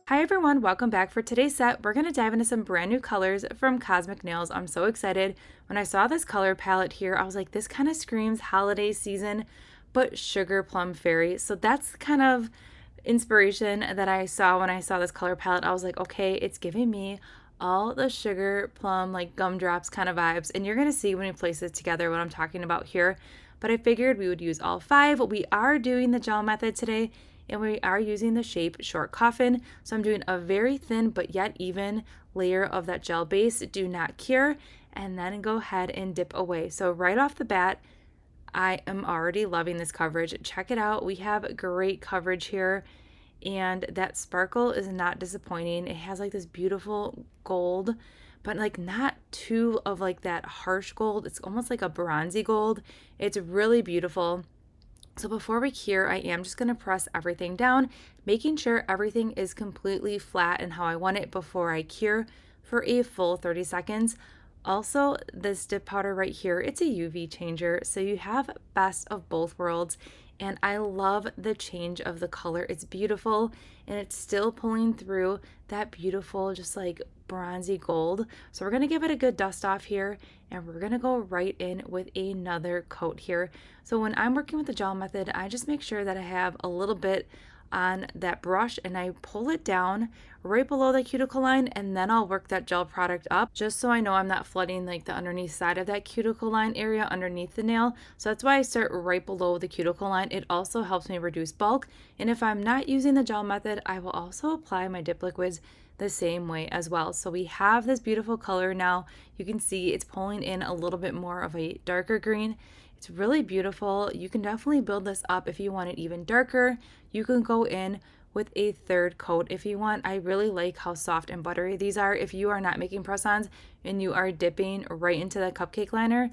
Hi everyone, welcome back. For today's set, we're going to dive into some brand new colors from Kozmik Nails. I'm so excited. When I saw this color palette here, I was like, this kind of screams holiday season, but sugar plum fairy. So that's the kind of inspiration that I saw when I saw this color palette. I was like, okay, it's giving me all the sugar plum, like gumdrops kind of vibes. And you're going to see when we place this together what I'm talking about here. But I figured we would use all five. We are doing the gel method today, and we are using the shape short coffin. So I'm doing a very thin but yet even layer of that gel base. Do not cure, and then go ahead and dip away. So right off the bat, I am already loving this coverage. Check it out. We have great coverage here, and that sparkle is not disappointing. It has like this beautiful gold, but like not too of like that harsh gold. It's almost like a bronzy gold. It's really beautiful. So before we cure, I am just going to press everything down, making sure everything is completely flat and how I want it before I cure for a full 30 seconds. Also, this dip powder right here, it's a UV changer, so you have best of both worlds. And I love the change of the color. It's beautiful, and it's still pulling through that beautiful, just like bronzy gold. So we're going to give it a good dust off here, and we're going to go right in with another coat here. So when I'm working with the gel method, I just make sure that I have a little bit on that brush and I pull it down right below the cuticle line, and then I'll work that gel product up just so I know I'm not flooding like the underneath side of that cuticle line area underneath the nail. So that's why I start right below the cuticle line. It also helps me reduce bulk, and if I'm not using the gel method, I will also apply my dip liquids the same way as well. So we have this beautiful color now. You can see it's pulling in a little bit more of a darker green. It's really beautiful. You can definitely build this up if you want it even darker. You can go in with a third coat if you want. I really like how soft and buttery these are. If you are not making press-ons and you are dipping right into the cupcake liner,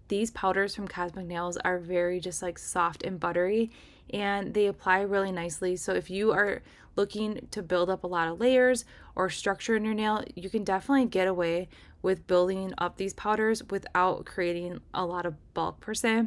these powders from Kozmik Nails are very just like soft and buttery, and they apply really nicely. So if you are looking to build up a lot of layers or structure in your nail, you can definitely get away with building up these powders without creating a lot of bulk per se.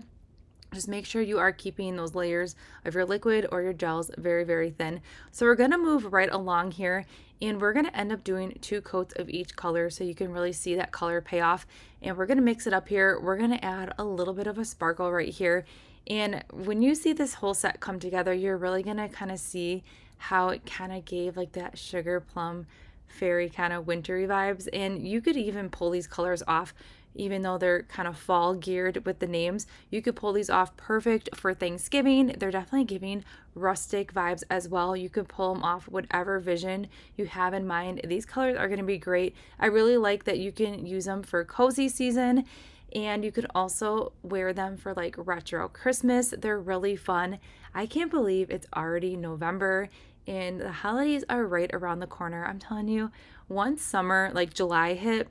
Just make sure you are keeping those layers of your liquid or your gels very, very thin. So we're going to move right along here, and we're going to end up doing 2 coats of each color so you can really see that color pay off. And we're going to mix it up here. We're going to add a little bit of a sparkle right here. And when you see this whole set come together, you're really going to kind of see how it kind of gave like that sugar plum fairy kind of wintry vibes. And you could even pull these colors off. Even though they're kind of fall geared with the names, you could pull these off perfect for Thanksgiving. They're definitely giving rustic vibes as well. You could pull them off whatever vision you have in mind. These colors are going to be great. I really like that you can use them for cozy season, and you could also wear them for like retro Christmas. They're really fun. I can't believe it's already November and the holidays are right around the corner. I'm telling you, once summer, like July hit,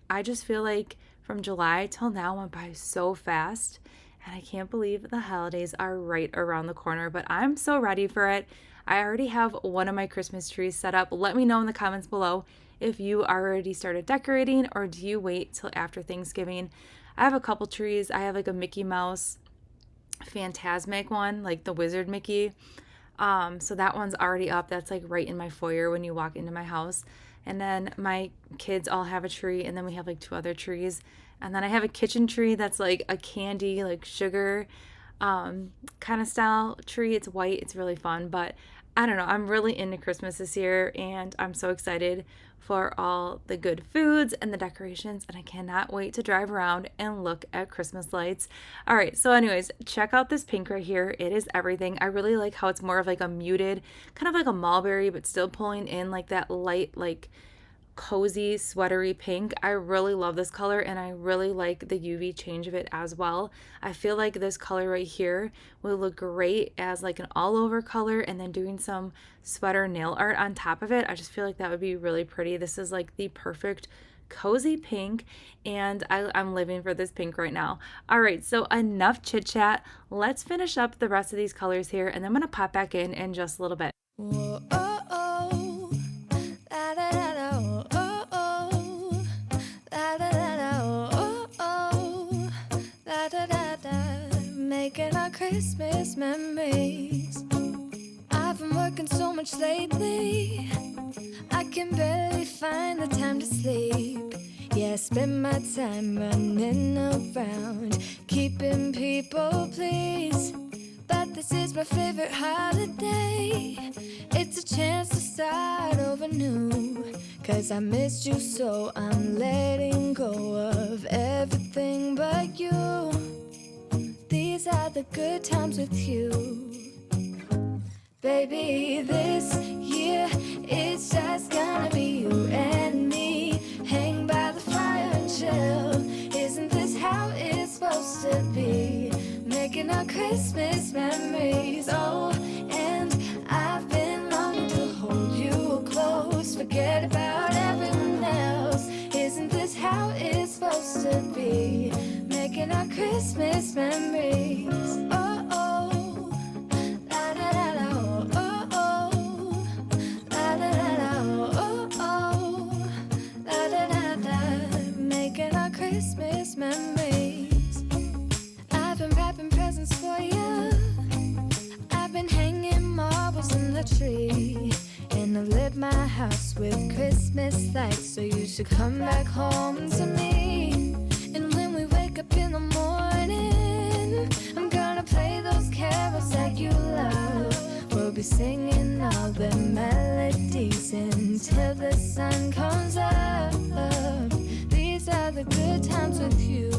I just feel like from July till now went by so fast, and I can't believe the holidays are right around the corner, but I'm so ready for it. I already have one of my Christmas trees set up. Let me know in the comments below if you already started decorating or do you wait till after Thanksgiving. I have a couple trees. I have like a Mickey Mouse Phantasmic one, like the Wizard Mickey. So that one's already up. That's like right in my foyer when you walk into my house. And then my kids all have a tree, and then we have like 2 other trees. And then I have a kitchen tree that's like a candy, like sugar kind of style tree. It's white. It's really fun. But I don't know. I'm really into Christmas this year, and I'm so excited for all the good foods and the decorations, and I cannot wait to drive around and look at Christmas lights. All right, so anyways, check out this pink right here. It is everything. I really like how it's more of like a muted, kind of like a mulberry, but still pulling in like that light, like cozy sweatery pink. I really love this color, and I really like the UV change of it as well. I feel like this color right here will look great as like an all over color, and then doing some sweater nail art on top of it. I just feel like that would be really pretty. This is like the perfect cozy pink, and I'm living for this pink right now. All right, so enough chit chat. Let's finish up the rest of these colors here, and then I'm gonna pop back in just a little bit. Whoa, oh, oh. La, da, da, da, oh, oh, oh. La, da, da, da, oh, oh, oh. La, da, da, da. Making our Christmas memories. I've been working so much lately. I can barely find the time to sleep. Yeah, I spend my time running around, keeping people pleased. But this is my favorite holiday. It's a chance to start over new. 'Cause I missed you, so I'm letting go of everything but you. These are the good times with you. Baby, this year it's just gonna be you and me. Hang by the fire and chill. Isn't this how it's supposed to be? Making our Christmas memories. Oh, and I've been longing to hold you close. Forget about everyone else. Isn't this how it's supposed to be? Making our Christmas memories. Oh, oh. La da da da. Oh, oh. La da da da. Oh, oh. La da da da. Making our Christmas memories. I've been wrapping presents for you. I've been hanging marbles in the tree. And I've lit my house with Christmas lights. So you should come back home to me. And when we wake up in the morning, I'm gonna play those carols that you love. We'll be singing all the melodies until the sun comes up. These are the good times with you.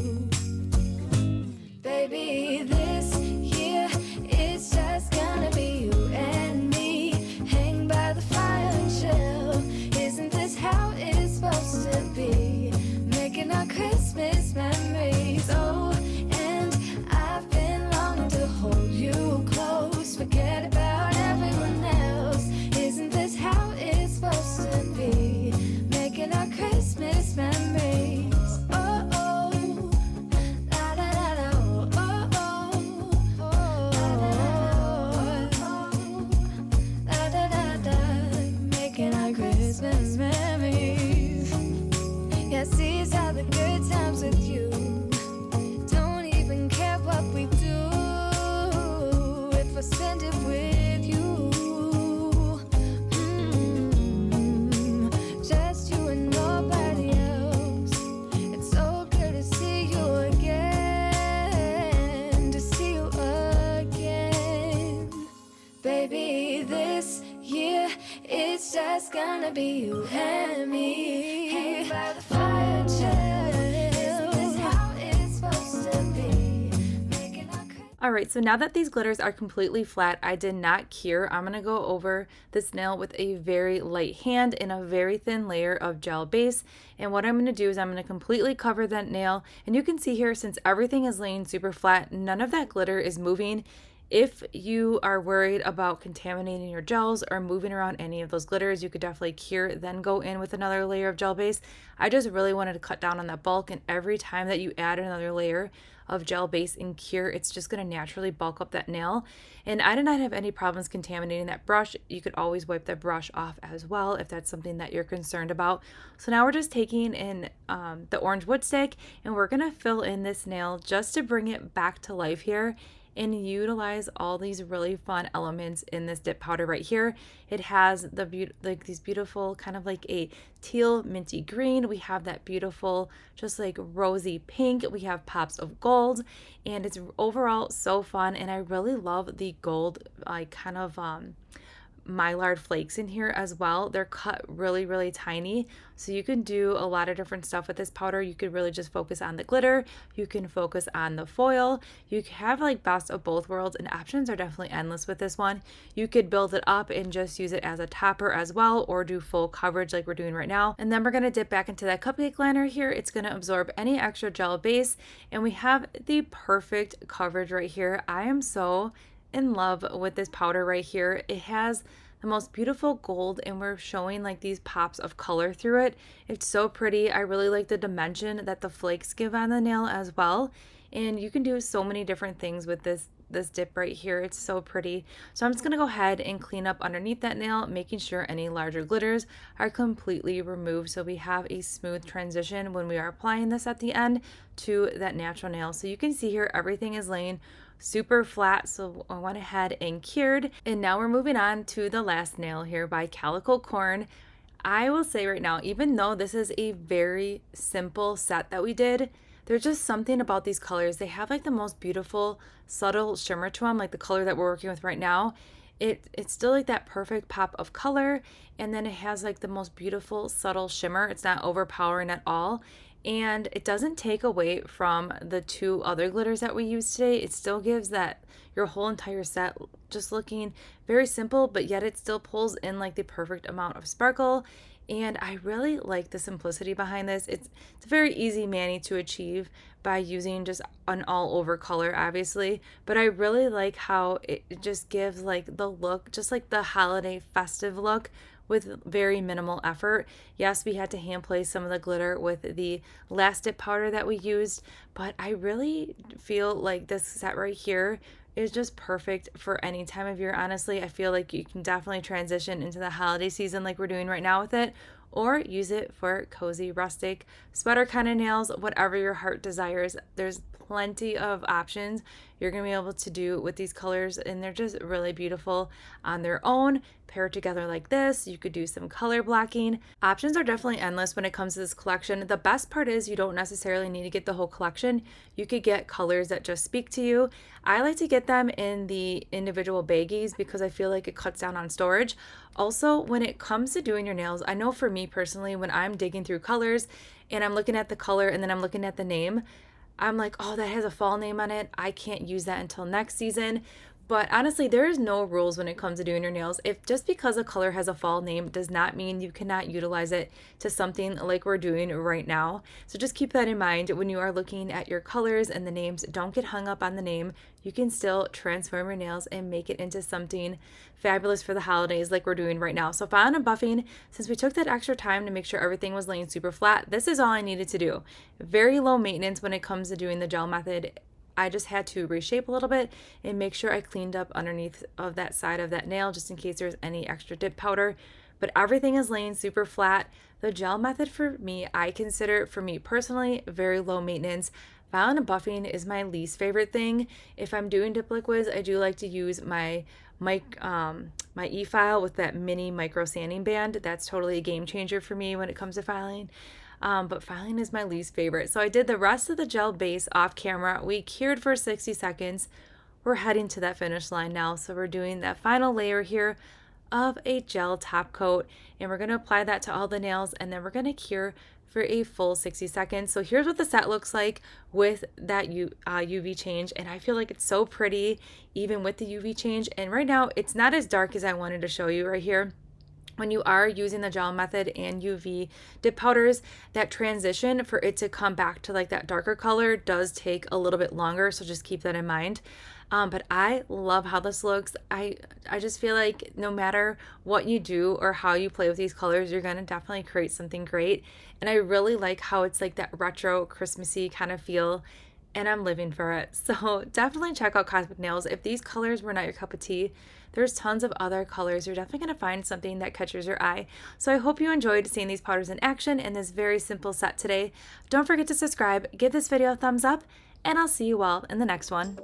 Baby, this year it's just gonna be you and me. Hang by the fire and chill. Isn't this how it's supposed to be? Making our Christmas memories. Oh, and I've been longing to hold you close. Forget about everyone else. Isn't this how it's supposed to be? Making our Christmas memories. Oh, oh. La da da da. Oh, oh. La da da da. Making our Christmas memories. Yes, these are the good times with you. Don't even care what we do if I spend it with you. Just you and nobody else. It's so good to see you again. To see you again. Baby, this year it's just gonna be you and me. Hang by the fire and chill. Isn't this how it's supposed to be? Making our All right, so now that these glitters are completely flat, I did not cure. I'm going to go over this nail with a very light hand and a very thin layer of gel base. And what I'm going to do is I'm going to completely cover that nail. And you can see here, since everything is laying super flat, none of that glitter is moving. If you are worried about contaminating your gels or moving around any of those glitters, you could definitely cure, then go in with another layer of gel base. I just really wanted to cut down on that bulk, and every time that you add another layer of gel base and cure, it's just going to naturally bulk up that nail. And I did not have any problems contaminating that brush. You could always wipe the brush off as well if that's something that you're concerned about. So now we're just taking in the orange wood stick, and we're going to fill in this nail just to bring it back to life here and utilize all these really fun elements in this dip powder right here. It has these beautiful kind of like a teal minty green. We have that beautiful just like rosy pink. We have pops of gold, and it's overall so fun. And I really love the gold like kind of mylar flakes in here as well. They're cut really, really tiny. So you can do a lot of different stuff with this powder. You could really just focus on the glitter. You can focus on the foil. You have like best of both worlds, and options are definitely endless with this one. You could build it up and just use it as a topper as well, or do full coverage like we're doing right now. And then we're going to dip back into that cupcake liner here. It's going to absorb any extra gel base, and we have the perfect coverage right here. I am so in love with this powder right here. It has the most beautiful gold, and we're showing like these pops of color through it. It's so pretty. I really like the dimension that the flakes give on the nail as well. And you can do so many different things with this dip right here. It's so pretty. So I'm just going to go ahead and clean up underneath that nail, making sure any larger glitters are completely removed, so we have a smooth transition when we are applying this at the end to that natural nail. So you can see here everything is laying super flat, so I went ahead and cured. And now we're moving on to the last nail here by Calico Corn. I will say right now, even though this is a very simple set that we did, there's just something about these colors. They have like the most beautiful subtle shimmer to them, like the color that we're working with right now. It's still like that perfect pop of color, and then it has like the most beautiful subtle shimmer. It's not overpowering at all, and it doesn't take away from the two other glitters that we used today. It still gives that your whole entire set just looking very simple, but yet it still pulls in like the perfect amount of sparkle. And I really like the simplicity behind this. It's a very easy mani to achieve by using just an all over color, obviously, but I really like how it just gives like the look, just like the holiday festive look, with very minimal effort. Yes, we had to hand place some of the glitter with the last dip powder that we used, but I really feel like this set right here is just perfect for any time of year. Honestly, I feel like you can definitely transition into the holiday season like we're doing right now with it, or use it for cozy, rustic, sweater kind of nails, whatever your heart desires. There's plenty of options you're going to be able to do with these colors, and they're just really beautiful on their own. Paired together like this, you could do some color blocking. Options are definitely endless when it comes to this collection. The best part is you don't necessarily need to get the whole collection. You could get colors that just speak to you. I like to get them in the individual baggies because I feel like it cuts down on storage. Also, when it comes to doing your nails, I know for me personally, when I'm digging through colors and I'm looking at the color and then I'm looking at the name, I'm like, oh, that has a fall name on it. I can't use that until next season. But honestly, there is no rules when it comes to doing your nails. If just because a color has a fall name does not mean you cannot utilize it to something like we're doing right now. So just keep that in mind when you are looking at your colors and the names. Don't get hung up on the name. You can still transform your nails and make it into something fabulous for the holidays like we're doing right now. So filing and buffing, since we took that extra time to make sure everything was laying super flat, this is all I needed to do. Very low maintenance when it comes to doing the gel method. I just had to reshape a little bit and make sure I cleaned up underneath of that side of that nail just in case there's any extra dip powder. But everything is laying super flat. The gel method for me, I consider, for me personally, very low maintenance. Filing and buffing is my least favorite thing. If I'm doing dip liquids, I do like to use my e-file with that mini micro sanding band. That's totally a game changer for me when it comes to filing. But filing is my least favorite. So I did the rest of the gel base off camera. We cured for 60 seconds. We're heading to that finish line now. So we're doing that final layer here of a gel top coat, and we're going to apply that to all the nails, and then we're going to cure for a full 60 seconds. So here's what the set looks like with that UV change, and I feel like it's so pretty even with the UV change. And right now it's not as dark as I wanted to show you right here. When you are using the gel method and UV dip powders, that transition for it to come back to like that darker color does take a little bit longer, so just keep that in mind. But I love how this looks. I just feel like no matter what you do or how you play with these colors, you're going to definitely create something great. And I really like how it's like that retro Christmassy kind of feel, and I'm living for it. So definitely check out Kozmik Nails. If these colors were not your cup of tea, there's tons of other colors. You're definitely going to find something that catches your eye. So I hope you enjoyed seeing these powders in action in this very simple set today. Don't forget to subscribe, give this video a thumbs up, and I'll see you all in the next one.